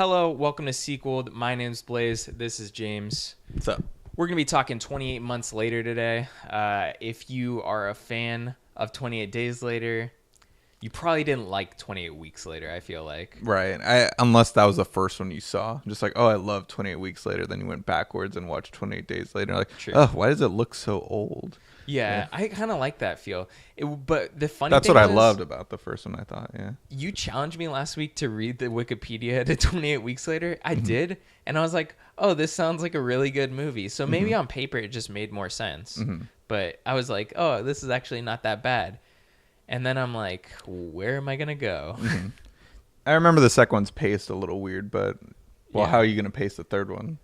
Hello, welcome to Sequel. My name's Blaise. This is James. What's up? We're going to be talking 28 months later today. If you are a fan of 28 Days Later, you probably didn't like 28 Weeks Later, I feel like. Right. Unless that was the first one you saw. Just like, oh, I love 28 Weeks Later. Then you went backwards and watched 28 Days Later. Like, True. oh, why does it look so old? Yeah, I kind of like that feel. But the funny That's thing what I was, loved about the first one, I thought, yeah. you challenged me last week to read the Wikipedia to 28 Weeks Later. I did, and I was like, oh, this sounds like a really good movie. So maybe on paper it just made more sense. But I was like, oh, this is actually not that bad. And then I'm like, where am I going to go? I remember the second one's paced a little weird, but, well, Yeah. how are you going to pace the third one?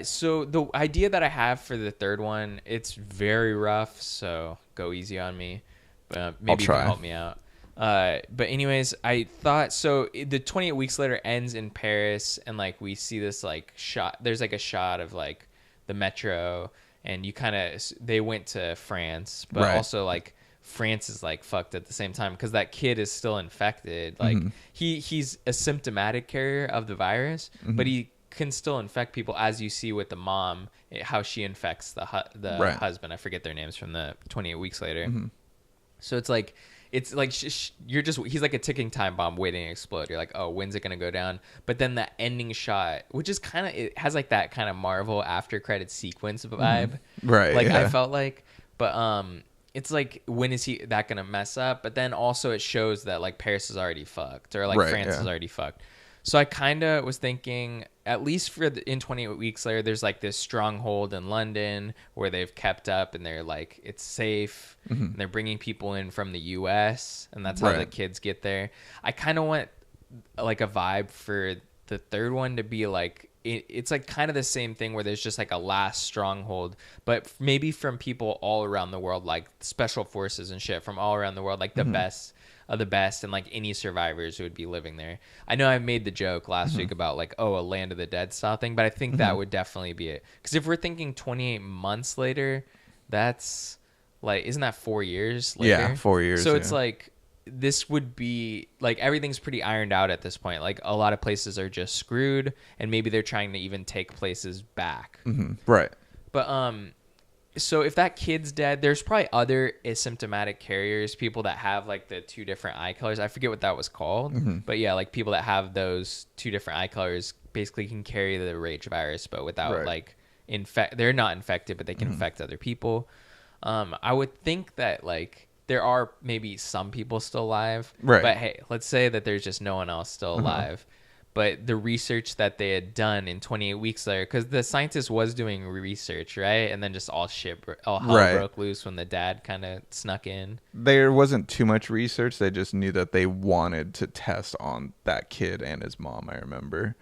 So the idea that I have for the third one, it's very rough, so go easy on me. But maybe you can help me out. But anyways, I thought so. The 28 Weeks Later ends in Paris, and like we see this like shot. There's like a shot of like the metro, and you kind of they went to France, but Right. also like France is like fucked at the same time because that kid is still infected. Like he's a symptomatic carrier of the virus, but he can still infect people, as you see with the mom, how she infects the Right. husband. I forget their names from the 28 Weeks Later. So it's like you're just, he's like a ticking time bomb waiting to explode. You're like, oh, when's it gonna go down? But then the ending shot, which is kind of, it has like that kind of Marvel after credit sequence vibe, Right, like I yeah. felt like, but it's like, when is he that gonna mess up? But then also it shows that like Paris is already fucked, or like Right, France yeah. is already fucked. So I kind of was thinking, at least for in 28 Weeks Later, there's like this stronghold in London where they've kept up and they're like, it's safe. And they're bringing people in from the US, and that's how the Right. kids get there. I kind of want like a vibe for the third one to be like, it's like kind of the same thing where there's just like a last stronghold, but maybe from people all around the world, like special forces and shit from all around the world, like the best of the best, and like any survivors who would be living there. I know I made the joke last week about like, oh, a Land of the Dead style thing, but I think that would definitely be it. Because if we're thinking 28 months later, that's like, isn't that 4 years later? Yeah, 4 years, So it's yeah. like, this would be like, everything's pretty ironed out at this point. Like a lot of places are just screwed, and maybe they're trying to even take places back. Right. But so if that kid's dead, there's probably other asymptomatic carriers, people that have like the two different eye colors. I forget what that was called, but yeah, like people that have those two different eye colors basically can carry the rage virus, but without Right. like they're not infected, but they can infect other people. I would think that like there are maybe some people still alive, Right. but hey, let's say that there's just no one else still alive. But the research that they had done in 28 Weeks Later, because the scientist was doing research, right? And then just all hell Right. broke loose when the dad kind of snuck in. There wasn't too much research. They just knew that they wanted to test on that kid and his mom, I remember.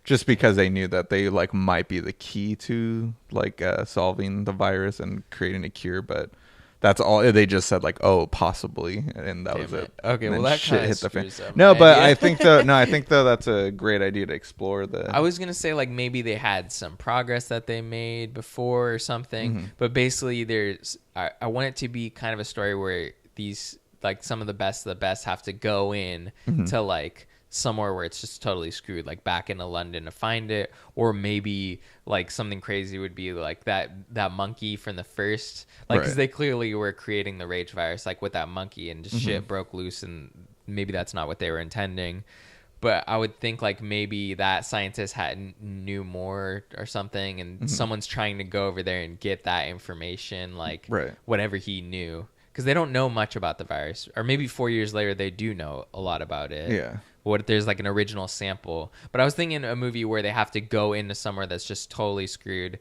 Just because they knew that they like might be the key to like solving the virus and creating a cure, but that's all they just said, like, oh, possibly, and that was Damn it. it. Okay, And well, then that shit kinda hit the fan. screws up No, my but idea. I think though that's a great idea to explore the. I was gonna say like maybe they had some progress that they made before or something, but basically I want it to be kind of a story where these like some of the best have to go in to like somewhere where it's just totally screwed, like back into London to find it, or maybe like something crazy would be like that monkey from the first, like because Right. they clearly were creating the rage virus like with that monkey, and just shit broke loose, and maybe that's not what they were intending. But I would think like maybe that scientist knew more or something, and someone's trying to go over there and get that information, like Right. whatever he knew, because they don't know much about the virus. Or maybe 4 years later they do know a lot about it. Yeah. What if there's like an original sample? But I was thinking a movie where they have to go into somewhere that's just totally screwed.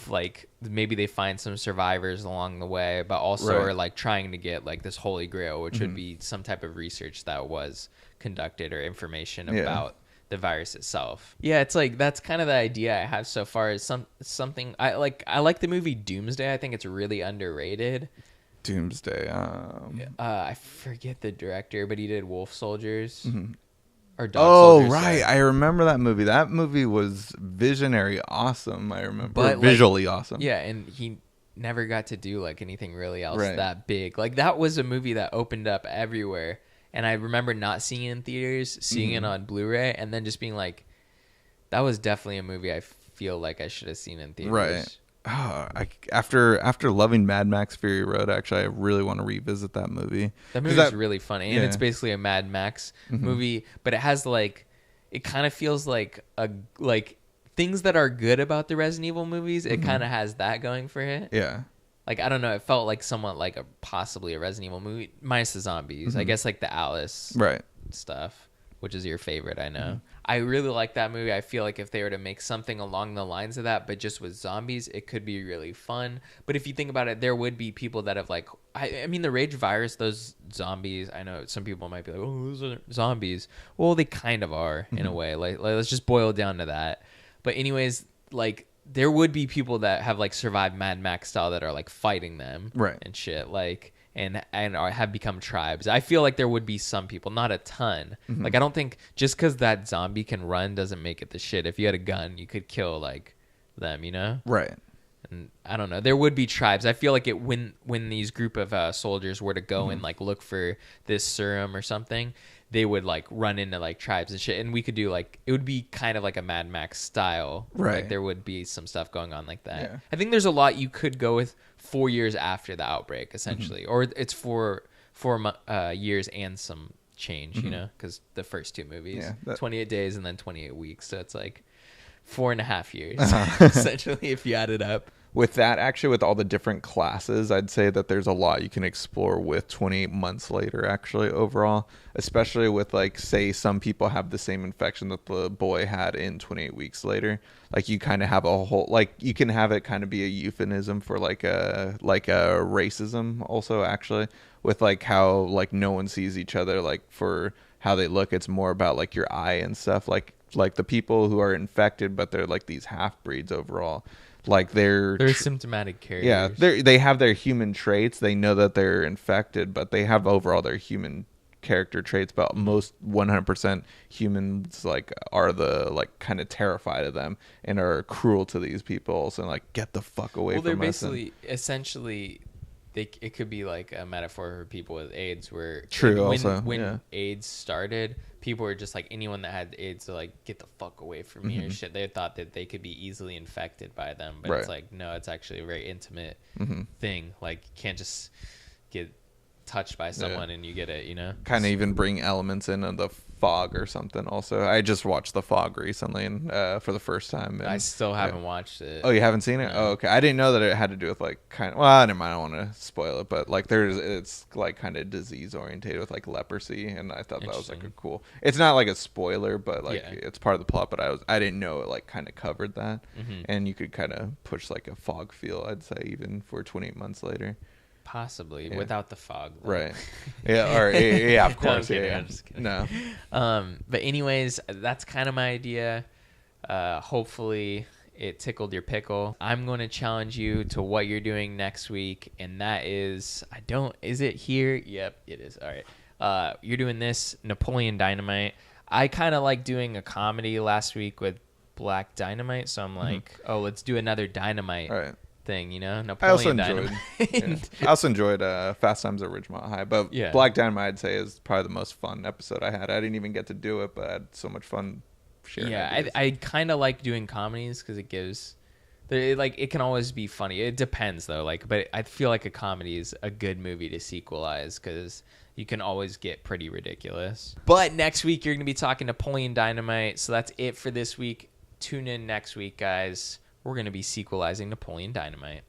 Like maybe they find some survivors along the way, but also Right. are like trying to get like this holy grail, which would be some type of research that was conducted or information Yeah. about the virus itself. Yeah, it's like that's kind of the idea I have so far. Is something I like. I like the movie Doomsday. I think it's really underrated. Doomsday. I forget the director, but he did Wolf Soldiers. Or Dog Oh, Soldiers, right. sorry. I remember that movie. That movie was visionary awesome, I remember. But, like, visually awesome. Yeah, and he never got to do like anything really else Right. that big. Like that was a movie that opened up everywhere. And I remember not seeing it in theaters, seeing it on Blu-ray, and then just being like, That was definitely a movie I feel like I should have seen in theaters. Right. Oh, after loving Mad Max Fury Road, actually, I really want to revisit that movie. That movie's really funny, and it's basically a Mad Max Mm-hmm. movie, but it has like, it kind of feels like things that are good about the Resident Evil movies. It kind of has that going for it. Yeah. Like, I don't know, it felt like somewhat like possibly a Resident Evil movie minus the zombies. I guess like the Alice Right. stuff, which is your favorite, I know. I really like that movie. I feel like if they were to make something along the lines of that, but just with zombies, it could be really fun. But if you think about it, there would be people that have like, I mean, the Rage virus, those zombies, I know some people might be like, oh, those are zombies. Well, they kind of are in a way. Like, let's just boil it down to that. But anyways, like, there would be people that have like survived Mad Max style that are like fighting them, Right. and shit, like, and have become tribes. I feel like there would be some people, not a ton. Like, I don't think just because that zombie can run doesn't make it the shit. If you had a gun, you could kill like them, you know? Right. And I don't know. There would be tribes. I feel like it when these group of soldiers were to go and like look for this serum or something, they would like run into like tribes and shit. And we could do like, it would be kind of like a Mad Max style. Right. Like there would be some stuff going on like that. Yeah. I think there's a lot you could go with 4 years after the outbreak, essentially, or it's four years and some change, you know, because the first two movies, 28 days and then 28 weeks, so it's like 4.5 years essentially if you add it up. With that, actually, with all the different classes, I'd say that there's a lot you can explore with 28 months later, actually, overall. Especially with, like, say some people have the same infection that the boy had in 28 weeks later. Like, you kind of have a whole, like, you can have it kind of be a euphemism for, like a racism also, actually. With, like, how, like, no one sees each other, like, for how they look. It's more about, like, your eye and stuff. Like the people who are infected, but they're, like, these half-breeds overall. Like they're symptomatic carriers. Yeah, they have their human traits. They know that they're infected, but they have overall their human character traits. But most 100% humans like are the like kind of terrified of them and are cruel to these people. So like, get the fuck away from us. Well, they're basically essentially. It could be like a metaphor for people with AIDS, where when AIDS started, people were just like, anyone that had AIDS, to like, get the fuck away from me or shit. They thought that they could be easily infected by them, but it's like, no, it's actually a very intimate thing. Like, you can't just get touched by someone and you get it, you know. Kind of even bring elements in of the fog or something. Also, I just watched The Fog recently and for the first time. And I still haven't watched it. Oh, you haven't seen it? No. Oh, okay. I didn't know that it had to do with like kind of. Well, never mind. I don't want to spoil it, but like it's like kind of disease orientated with like leprosy, and I thought that was like a cool. It's not like a spoiler, but like it's part of the plot. But I didn't know it like kind of covered that, and you could kind of push like a fog feel. I'd say even for 28 months later. Possibly without the fog, though. Right? Yeah, or yeah, of course. No, I'm just kidding. No. But anyways, that's kind of my idea. Hopefully, it tickled your pickle. I'm going to challenge you to what you're doing next week, and that is, is it here? Yep, it is. All right. You're doing this Napoleon Dynamite. I kind of like doing a comedy last week with Black Dynamite, so I'm like, oh, let's do another Dynamite. Right. Thing, you know, Napoleon I also enjoyed Fast Times at Ridgemont High, but Black Dynamite I'd say is probably the most fun episode I had. I didn't even get to do it, but I had so much fun sharing. Yeah, I kind of like doing comedies because it gives, like, it can always be funny. It depends though, like, but I feel like a comedy is a good movie to sequelize because you can always get pretty ridiculous. But next week you're gonna be talking Napoleon Dynamite, so that's it for this week. Tune in next week, guys. We're going to be sequelizing Napoleon Dynamite.